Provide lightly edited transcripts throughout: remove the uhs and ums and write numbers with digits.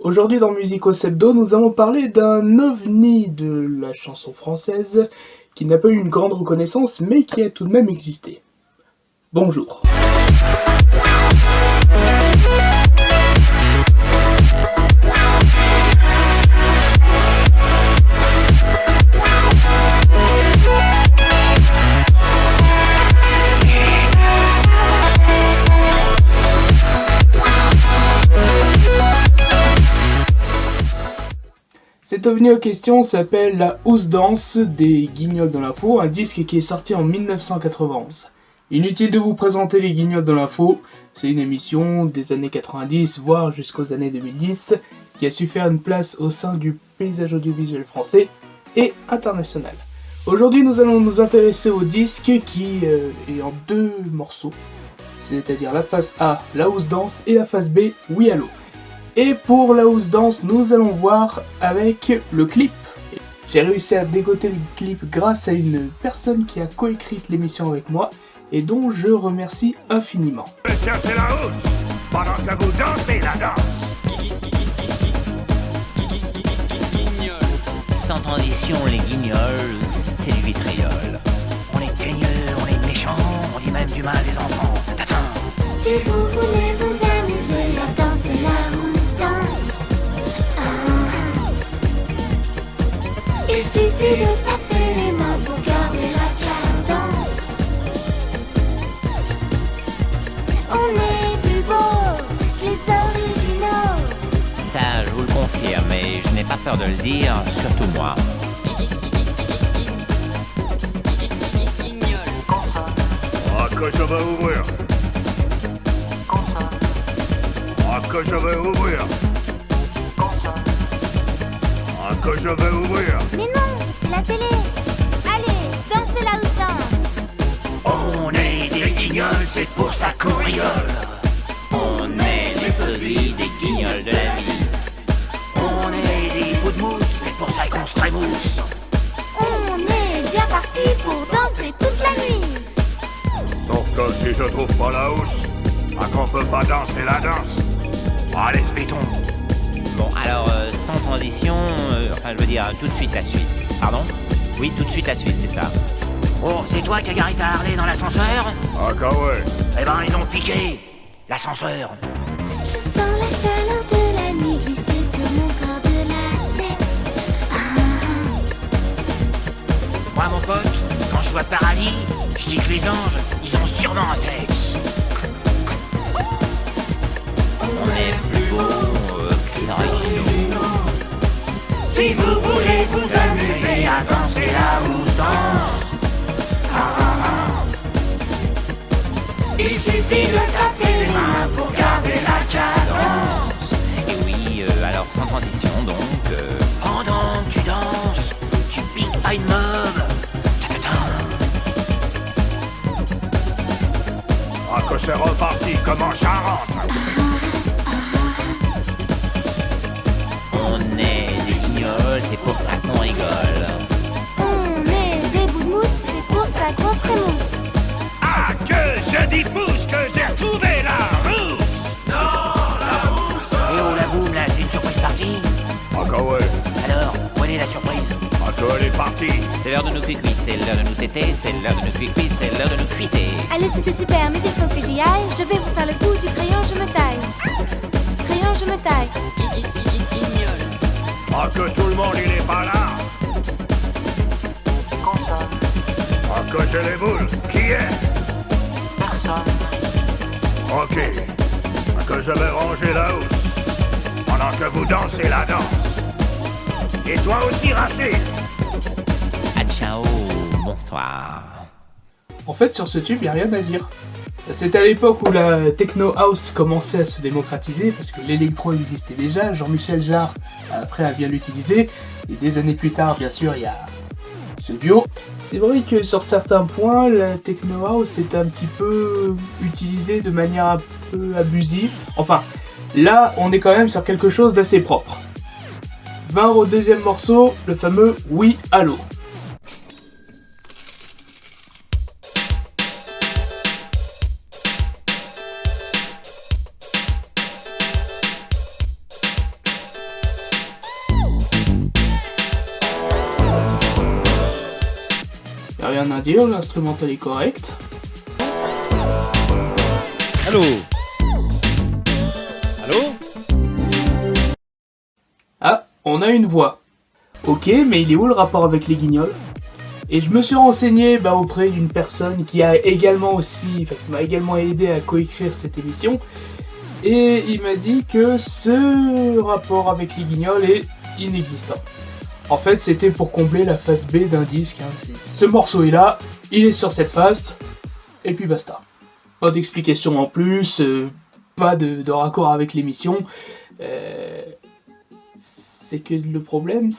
Aujourd'hui dans Musico Sebdo, nous allons parler d'un ovni de la chanson française qui n'a pas eu une grande reconnaissance mais qui a tout de même existé. Bonjour. Cet ovni en question s'appelle La Housse Danse des Guignols dans l'info, un disque qui est sorti en 1991. Inutile de vous présenter les Guignols dans l'info, c'est une émission des années 90 voire jusqu'aux années 2010 qui a su faire une place au sein du paysage audiovisuel français et international. Aujourd'hui nous allons nous intéresser au disque qui est en deux morceaux, c'est-à-dire la face A, La Housse Danse, et la face B, Oui Allo. Et pour La Housse Danse, nous allons voir avec le clip. J'ai réussi à dégoter le clip grâce à une personne qui a coécrite l'émission avec moi et dont je remercie infiniment. Monsieur, c'est la housse, pendant que vous dansez la danse. Sans transition, les guignols, c'est du vitriol. On est teigneux, on est méchants, on dit même du mal des enfants. Tatin. Si vous voulez vous amuser à danser la housse danse, il suffit de taper les mains pour garder la cadence. On est plus beaux que les originaux. Ça, je vous le confirme, mais je n'ai pas peur de le dire, surtout moi. Ah, que je vais ouvrir. Ah, que je vais ouvrir. Ah, que je vais ouvrir. Mais non, c'est la télé. Allez, dansez la housse danse. On est des guignols, c'est pour ça qu'on rigole. On est les sosies des guignols de la vie. On est des bouts de mousse, c'est pour ça qu'on se trémousse. On est bien parti pour danser toute la nuit. Sauf que si je trouve pas la housse, qu'on peut pas danser la danse. Allez, spitons. Bon, alors, sans transition, enfin, je veux dire, tout de suite la suite. Pardon ? Oui, tout de suite la suite, c'est ça. Oh, c'est toi qui as garé ta Harley dans l'ascenseur? Ah, qu'à ouais. Eh ben, ils ont piqué l'ascenseur. Je sens la chaleur de la nuit glisser sur mon corps de la tête. Moi, mon pote, quand je vois paradis, je dis que les anges, ils ont sûrement un sexe. On est plus beau que les originaux. Si vous voulez vous amuser à danser la housse danse, il suffit de taper les mains pour garder la cadence. Et oui, alors, sans transition, donc... Pendant que tu danses, tu piques pas une meuf. Ah, que c'est reparti comme en Charente. On est des guignols, c'est pour ça qu'on rigole. On est des bouts de mousse, c'est pour ça qu'on se trémousse. Ah, que je dis pouce que j'ai retrouvé la rousse. Et oh, la boum, là, c'est une surprise partie. Ah, qu'à ouais. Alors, où est la surprise? Ah, qu'elle est partie. C'est l'heure de nous cuicuit, c'est l'heure de nous téter, c'est l'heure de nous cuicuit, c'est l'heure de nous cuiter. Allez, c'était super, mais il faut que j'y aille. Je vais vous faire le coup du crayon, je me taille. Crayon, je me taille. Ah, que tout le monde, il est pas là. Ah, que j'ai les boules. Qui est? Personne. Ok. Ah, que je vais ranger la housse pendant que vous dansez la danse. Et toi aussi, Rachid. Ah ciao, bonsoir. En fait sur ce tube il n'y a rien à dire. C'était à l'époque où la techno house commençait à se démocratiser parce que l'électro existait déjà, Jean-Michel Jarre après a bien l'utilisé, et des années plus tard bien sûr il y a ce duo. C'est vrai que sur certains points la techno house est un petit peu utilisée de manière un peu abusive. Enfin, là on est quand même sur quelque chose d'assez propre. 20 au deuxième morceau, le fameux Oui Allo. rien à dire, l'instrumental est correct. Allô? Allô? Ah, on a une voix. Ok, mais il est où le rapport avec les Guignols? Et je me suis renseigné auprès d'une personne qui m'a également aidé à coécrire cette émission. Et il m'a dit que ce rapport avec les Guignols est inexistant. En fait, c'était pour combler la face B d'un disque. Ce morceau est là, il est sur cette face, et puis basta. Pas d'explication en plus, pas de raccord avec l'émission. C'est que le problème,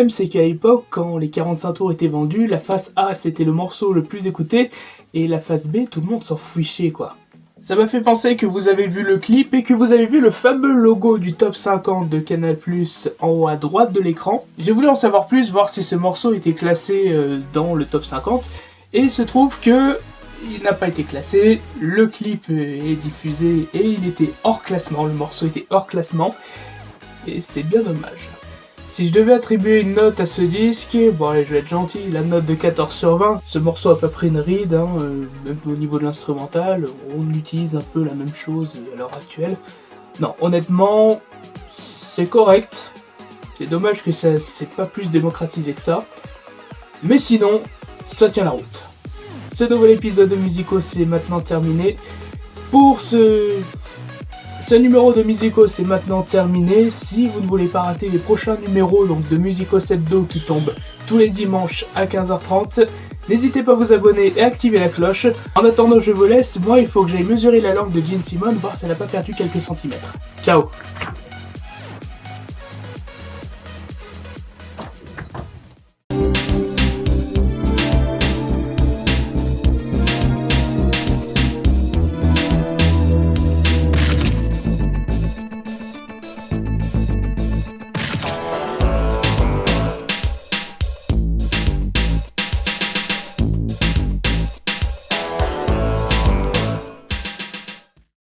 c'est qu'à l'époque, quand les 45 tours étaient vendus, la face A, c'était le morceau le plus écouté, et la face B, tout le monde s'en fichait, quoi. Ça m'a fait penser que vous avez vu le clip et que vous avez vu le fameux logo du top 50 de Canal+, en haut à droite de l'écran. J'ai voulu en savoir plus, voir si ce morceau était classé dans le top 50, et il se trouve que il n'a pas été classé, le clip est diffusé et il était hors classement, le morceau était hors classement, et c'est bien dommage. Si je devais attribuer une note à ce disque, bon allez, je vais être gentil, la note de 14 sur 20, ce morceau a pas pris une ride, même au niveau de l'instrumental, on utilise un peu la même chose à l'heure actuelle. Non, honnêtement, c'est correct, c'est dommage que ça c'est pas plus démocratisé que ça, mais sinon, ça tient la route. Ce nouvel épisode de Musico c'est maintenant terminé. Pour ce numéro de Musico c'est maintenant terminé. Si vous ne voulez pas rater les prochains numéros donc de Musico Hebdo qui tombent tous les dimanches à 15h30, n'hésitez pas à vous abonner et activer la cloche. En attendant je vous laisse, moi il faut que j'aille mesurer la langue de Gene Simmons, voir si elle n'a pas perdu quelques centimètres. Ciao.